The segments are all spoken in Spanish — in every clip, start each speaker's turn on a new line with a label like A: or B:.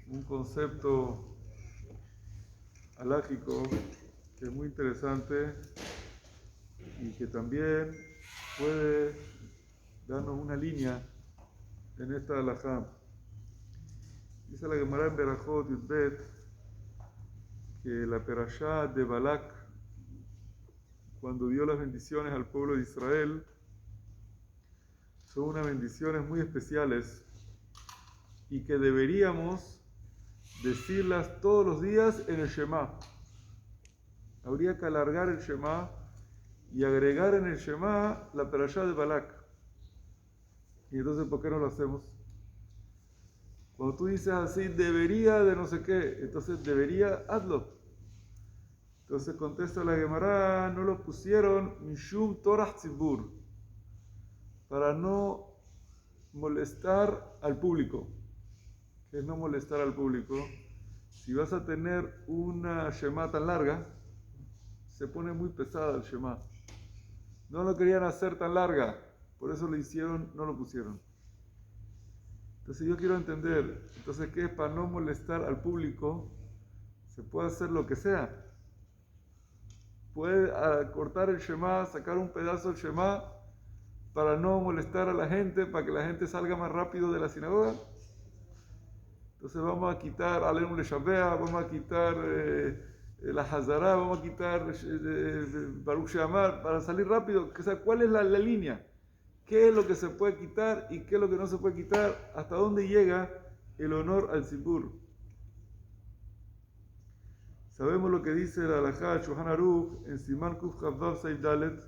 A: un concepto halágico que es muy interesante y que también puede darnos una línea en esta halajá. Dice la Gemara en Berajot Yudbet que la perashá de Balak, cuando dio las bendiciones al pueblo de Israel, son unas bendiciones muy especiales y que deberíamos decirlas todos los días en el Shema. Habría que alargar el Shema y agregar en el Shema la perashá de Balak. Y entonces, ¿por qué no lo hacemos? Cuando tú dices así, debería de no sé qué, entonces debería, hazlo. Entonces contesta la Gemara, no lo pusieron Mishum Torah Tzibur, para no molestar al público. ¿Qué es no molestar al público? Si vas a tener una Shema tan larga, se pone muy pesada el Shema. No lo querían hacer tan larga, por eso lo hicieron, no lo pusieron. Entonces yo quiero entender, entonces ¿qué es para no molestar al público? Se puede hacer lo que sea. Puede cortar el Shema, sacar un pedazo del Shema para no molestar a la gente, para que la gente salga más rápido de la sinagoga. Entonces vamos a quitar Alenu Leshavea, vamos a quitar la Hazara, vamos a quitar Baruch Sheamar para salir rápido. O sea, ¿cuál es la línea? ¿Qué es lo que se puede quitar y qué es lo que no se puede quitar? ¿Hasta dónde llega el honor al Tzibur? Sabemos lo que dice la halajá Shulchan Aruch en Siman Kuf Chavvav Seif Dalet.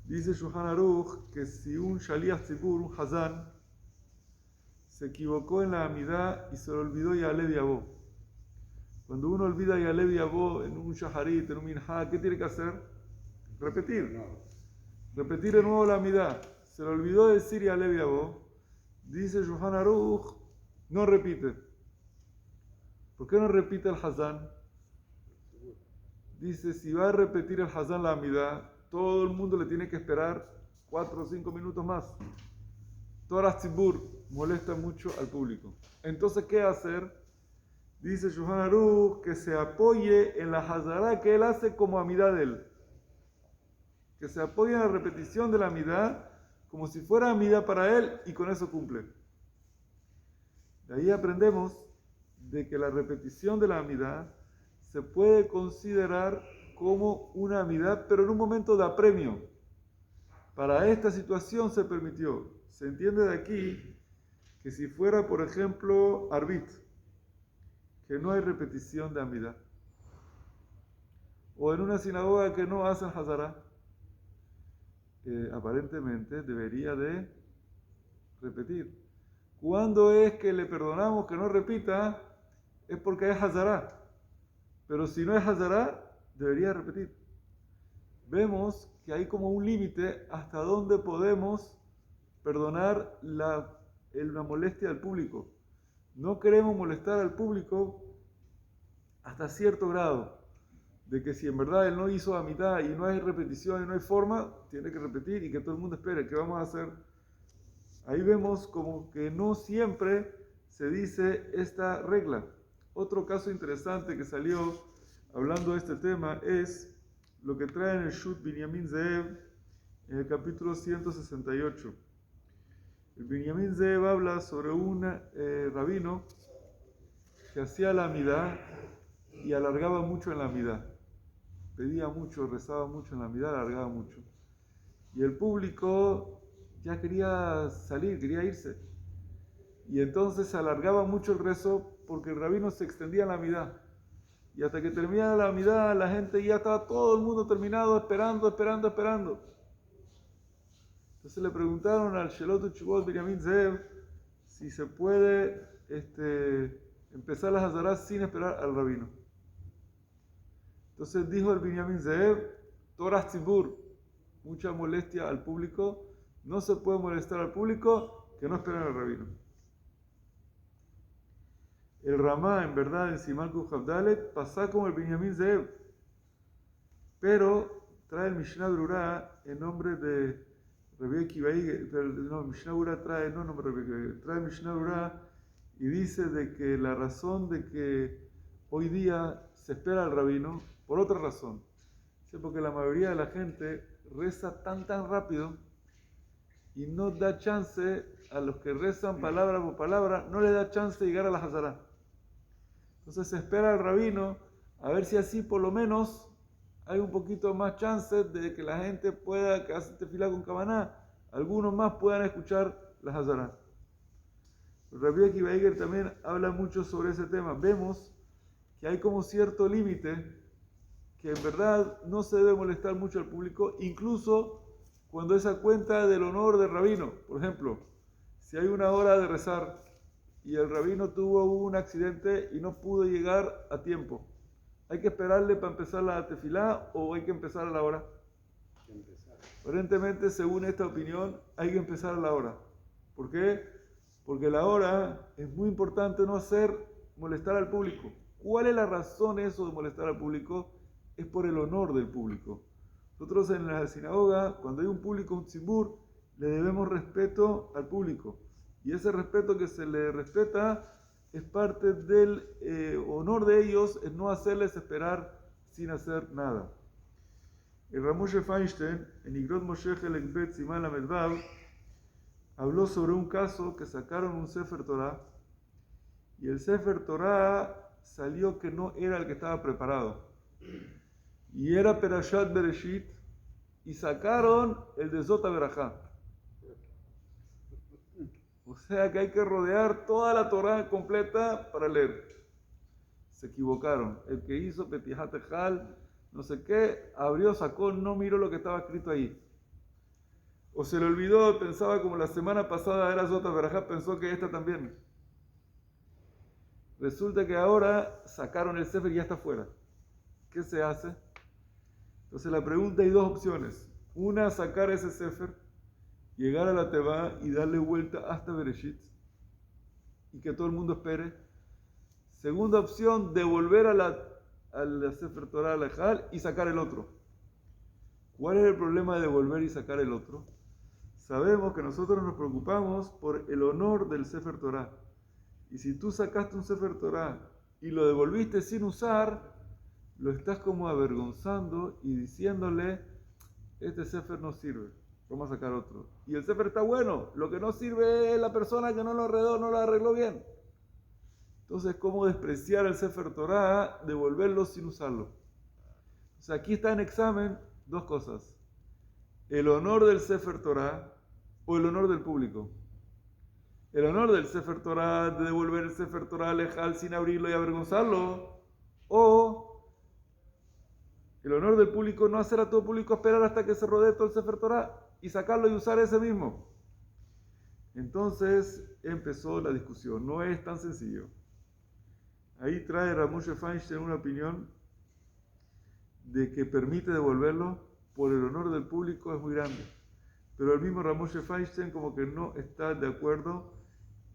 A: Dice Shulchan Aruch que si un Shaliach Tzibur, un Hazán, se equivocó en la Amidá y se le olvidó Ya'aleh V'yavo. Cuando uno olvida Ya'aleh V'yavo en un Shaharit, en un Minhá, ¿qué tiene que hacer? Repetir. Repetir de nuevo la Amidá. Se le olvidó decir Ya'aleh V'yavo. Dice Shulchan Aruch, no repite. ¿Por qué no repite el Hazán? Dice, si va a repetir el Hazán la Amidá, todo el mundo le tiene que esperar 4 o 5 minutos más. Torah Tzibur molesta mucho al público. Entonces, ¿qué hacer? Dice Shulchan Aruch que se apoye en la Hazara que él hace como Amidá de él. Que se apoye en la repetición de la Amidá como si fuera Amidá para él y con eso cumple. De ahí aprendemos de que la repetición de la Amidá se puede considerar como una Amidá, pero en un momento de apremio. Para esta situación se permitió. Se entiende de aquí que si fuera, por ejemplo, Arbit, que no hay repetición de Amidá, o en una sinagoga que no hacen Hazara, aparentemente debería de repetir. Cuando es que le perdonamos que no repita, es porque es Hazara. Pero si no es Hazara, debería repetir. Vemos que hay como un límite hasta donde podemos perdonar la molestia al público. No queremos molestar al público hasta cierto grado, de que si en verdad él no hizo a mitad y no hay repetición y no hay forma, tiene que repetir y que todo el mundo espere. ¿Qué vamos a hacer? Ahí vemos como que no siempre se dice esta regla. Otro caso interesante que salió hablando de este tema es lo que trae en el Shut Binyamin Zeev en el capítulo 168. El Binyamin Zeev habla sobre un rabino que hacía la amidá y alargaba mucho en la amidá. Pedía mucho, rezaba mucho en la amidá, alargaba mucho. Y el público ya quería salir, quería irse. Y entonces se alargaba mucho el rezo porque el rabino se extendía en la amidá. Y hasta que terminaba la amidá, la gente ya estaba todo el mundo terminado, esperando. Entonces le preguntaron al Shelot Uchubot Binyamin Zeev si se puede empezar las Hazarás sin esperar al rabino. Entonces dijo el Binyamin Zeev, Torah Tzibur, mucha molestia al público, no se puede molestar al público que no esperen al rabino. El Ramá, en verdad, en Siman Kuf Chavdalet, pasa como el Binyamin Zeev, pero trae el Mishnah Berurah en nombre de Rabbi Akiva, no, Mishnah Berurah trae, no nombre de Rabbi Akiva, trae el Mishnah Berurah y dice de que la razón de que hoy día se espera al rabino, por otra razón, ¿sí? Porque la mayoría de la gente reza tan rápido y no da chance a los que rezan palabra por palabra, no les da chance de llegar a la Hazara. Entonces se espera al rabino a ver si así por lo menos hay un poquito más chance de que la gente pueda, que hace tefilá con Kavaná, algunos más puedan escuchar la Hazara. Rabbi Akiva Eiger también habla mucho sobre ese tema. Vemos que hay como cierto límite que en verdad no se debe molestar mucho al público, incluso cuando esa cuenta del honor del rabino. Por ejemplo, si hay una hora de rezar y el rabino tuvo un accidente y no pudo llegar a tiempo, ¿hay que esperarle para empezar la tefilá o hay que empezar a la hora? Aparentemente, según esta opinión, hay que empezar a la hora. ¿Por qué? Porque la hora es muy importante no hacer molestar al público. ¿Cuál es la razón eso de molestar al público? Es por el honor del público. Nosotros en la sinagoga, cuando hay un público, un tzibur, le debemos respeto al público. Y ese respeto que se le respeta es parte del honor de ellos, es no hacerles esperar sin hacer nada. El Ramoshe Feinstein, en Igrot Moshe Helek Bet Siman Lamed Vav, habló sobre un caso que sacaron un Sefer Torah y el Sefer Torah salió que no era el que estaba preparado. Y era Perashat Bereshit y sacaron el de Zot HaBerajá. O sea que hay que rodear toda la Torah completa para leer. Se equivocaron. El que hizo Petihat Ejal, no sé qué, abrió, sacó, no miró lo que estaba escrito ahí. O se le olvidó, pensaba como la semana pasada era Zot HaBerajá, pensó que esta también. Resulta que ahora sacaron el Sefer y ya está fuera. ¿Qué se hace? Entonces la pregunta, hay dos opciones. Una, sacar ese Sefer, llegar a la Tevá y darle vuelta hasta Bereshit y que todo el mundo espere. Segunda opción, devolver al Sefer Torah, al Ejal, y sacar el otro. ¿Cuál es el problema de devolver y sacar el otro? Sabemos que nosotros nos preocupamos por el honor del Sefer Torah. Y si tú sacaste un Sefer Torah y lo devolviste sin usar, lo estás como avergonzando y diciéndole, este Sefer no sirve, vamos a sacar otro. Y el Sefer está bueno, lo que no sirve es la persona que no lo arregló bien. Entonces, ¿cómo despreciar el Sefer Torah? Devolverlo sin usarlo. O sea, aquí está en examen dos cosas. El honor del Sefer Torah o el honor del público. El honor del Sefer Torah, de devolver el Sefer Torah al Ejal sin abrirlo y avergonzarlo. O el honor del público, no hacer a todo público esperar hasta que se rodee todo el Sefer Torah y sacarlo y usar ese mismo. Entonces empezó la discusión. No es tan sencillo. Ahí trae Ramoshe Feinstein una opinión de que permite devolverlo por el honor del público, es muy grande. Pero el mismo Ramoshe Feinstein como que no está de acuerdo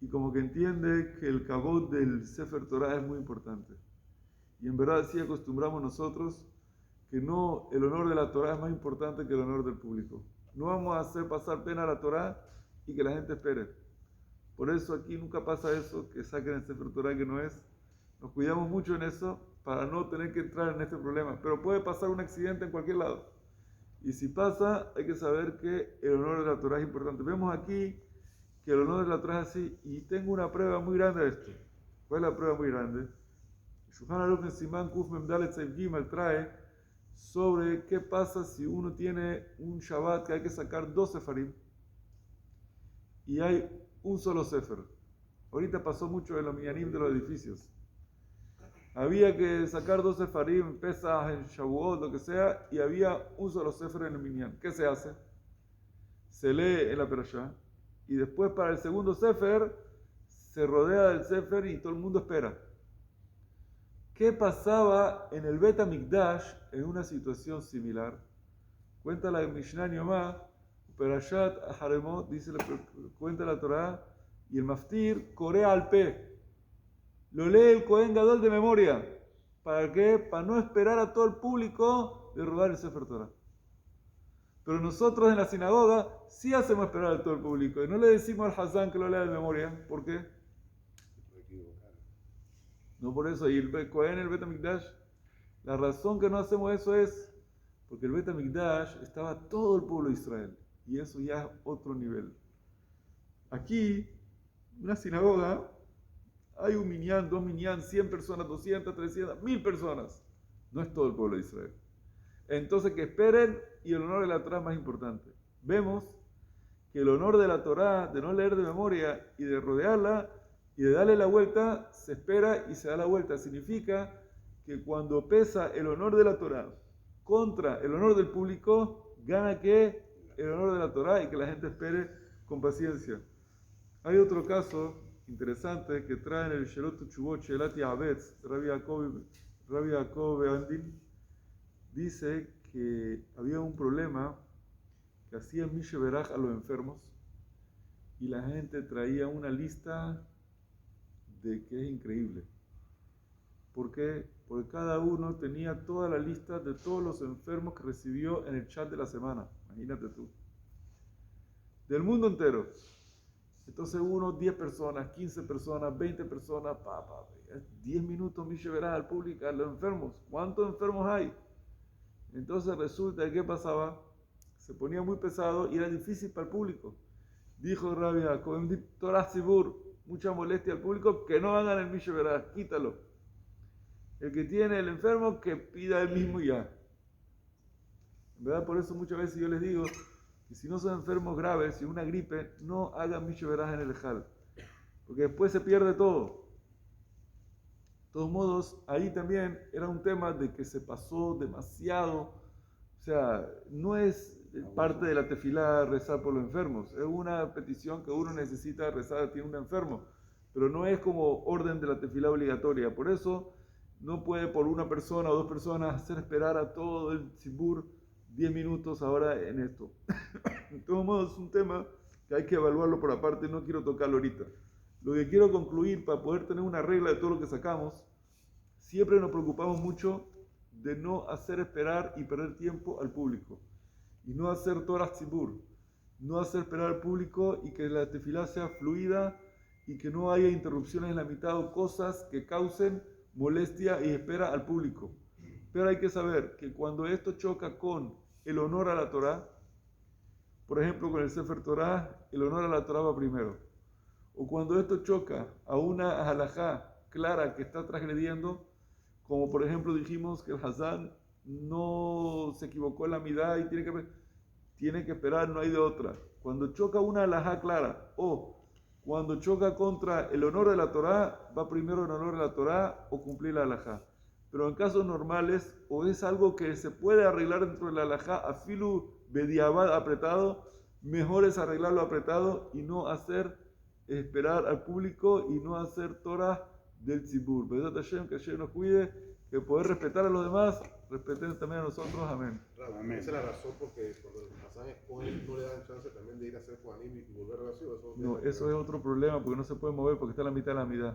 A: y como que entiende que el kabod del Sefer Torah es muy importante. Y en verdad sí acostumbramos nosotros que no, el honor de la Torah es más importante que el honor del público. No vamos a hacer pasar pena a la Torah y que la gente espere. Por eso aquí nunca pasa eso, que saquen el Sefer Torah que no es. Nos cuidamos mucho en eso para no tener que entrar en este problema. Pero puede pasar un accidente en cualquier lado. Y si pasa, hay que saber que el honor de la Torah es importante. Vemos aquí que el honor de la Torah es así. Y tengo una prueba muy grande de esto. ¿Cuál es la prueba muy grande? Shulchan Aruch en Simán Kuf Mem Dalet Seif Gimel trae sobre qué pasa si uno tiene un Shabbat que hay que sacar 2 sefarim y hay un solo sefer. Ahorita pasó mucho en los minyanim de los edificios. Había que sacar 2 sefarim en Pesach, en Shavuot, lo que sea, y había un solo sefer en el minyan. ¿Qué se hace? Se lee en la perashá y después para el segundo sefer se rodea del sefer y todo el mundo espera. ¿Qué pasaba en el Bet HaMikdash en una situación similar? Cuenta la Mishnah Yomá, Perashat Haremot, cuenta la Torah, y el maftir corea al pe. Lo lee el Kohen Gadol de memoria. ¿Para qué? Para no esperar a todo el público de robar el Sefer Torah. Pero nosotros en la sinagoga sí hacemos esperar a todo el público. Y no le decimos al Hazán que lo lea de memoria. ¿Por qué? No por eso. Y el Cohen, el Bet HaMikdash, la razón que no hacemos eso es porque el Bet HaMikdash estaba todo el pueblo de Israel. Y eso ya es otro nivel. Aquí, una sinagoga, hay un minyan, dos minyan, 100 personas, 200, 300, 1000 personas. No es todo el pueblo de Israel. Entonces que esperen y el honor de la Torah es más importante. Vemos que el honor de la Torah, de no leer de memoria y de rodearla y de darle la vuelta, se espera y se da la vuelta. Significa que cuando pesa el honor de la Torah contra el honor del público, gana que el honor de la Torah y que la gente espere con paciencia. Hay otro caso interesante que trae en el Shelot Chubot Shelat Yavetz, Rabbi Yaakov Andin, dice que había un problema que hacía Mishe Beraj a los enfermos y la gente traía una lista de que es increíble. ¿Por qué? Porque cada uno tenía toda la lista de todos los enfermos que recibió en el chat de la semana. Imagínate tú. Del mundo entero. Entonces uno, 10 personas, 15 personas, 20 personas, 10 minutos Mishe Beraj al público, a los enfermos. ¿Cuántos enfermos hay? Entonces resulta que ¿qué pasaba? Se ponía muy pesado y era difícil para el público. Dijo Rabbi Yaakov, Torah Tzibur, mucha molestia al público, que no hagan el Mishe Beraj, quítalo. El que tiene el enfermo, que pida él mismo y ya. En verdad, por eso muchas veces yo les digo que si no son enfermos graves, si una gripe, no hagan Mishe Beraj en el Ejal, porque después se pierde todo. De todos modos, ahí también era un tema de que se pasó demasiado. O sea, no es parte de la tefilá rezar por los enfermos. Es una petición que uno necesita rezar, tiene un enfermo. Pero no es como orden de la tefilá obligatoria. Por eso no puede por una persona o dos personas hacer esperar a todo el tzibur 10 minutos ahora en esto. De todos modos, es un tema que hay que evaluarlo por aparte. No quiero tocarlo ahorita. Lo que quiero concluir, para poder tener una regla de todo lo que sacamos, siempre nos preocupamos mucho de no hacer esperar y perder tiempo al público. Y no hacer Torah Tzibur. No hacer esperar al público y que la tefilá sea fluida y que no haya interrupciones en la mitad o cosas que causen molestia y espera al público. Pero hay que saber que cuando esto choca con el honor a la Torah, por ejemplo con el Sefer Torah, el honor a la Torah va primero. O cuando esto choca a una halajá clara que está transgrediendo, como por ejemplo dijimos que el Hazán no se equivocó en la midá y tiene que esperar, no hay de otra. Cuando choca una halajá clara o cuando choca contra el honor de la Torá, va primero el honor de la Torá o cumplir la halajá. Pero en casos normales, o es algo que se puede arreglar dentro de la halajá, afilu bediabad apretado, mejor es arreglarlo apretado y no hacer esperar al público y no hacer Torah del tzibur. Bezat Hashem, que Hashem nos cuide, que poder respetar a los demás, respeten también a nosotros. Amén.
B: Amén. Esa es la razón porque cuando el pasaje Cohen no le dan chance también de ir a hacer Juanim y volver a la ciudad.
A: No, eso es otro problema porque no se puede mover porque está a la mitad de la mitad.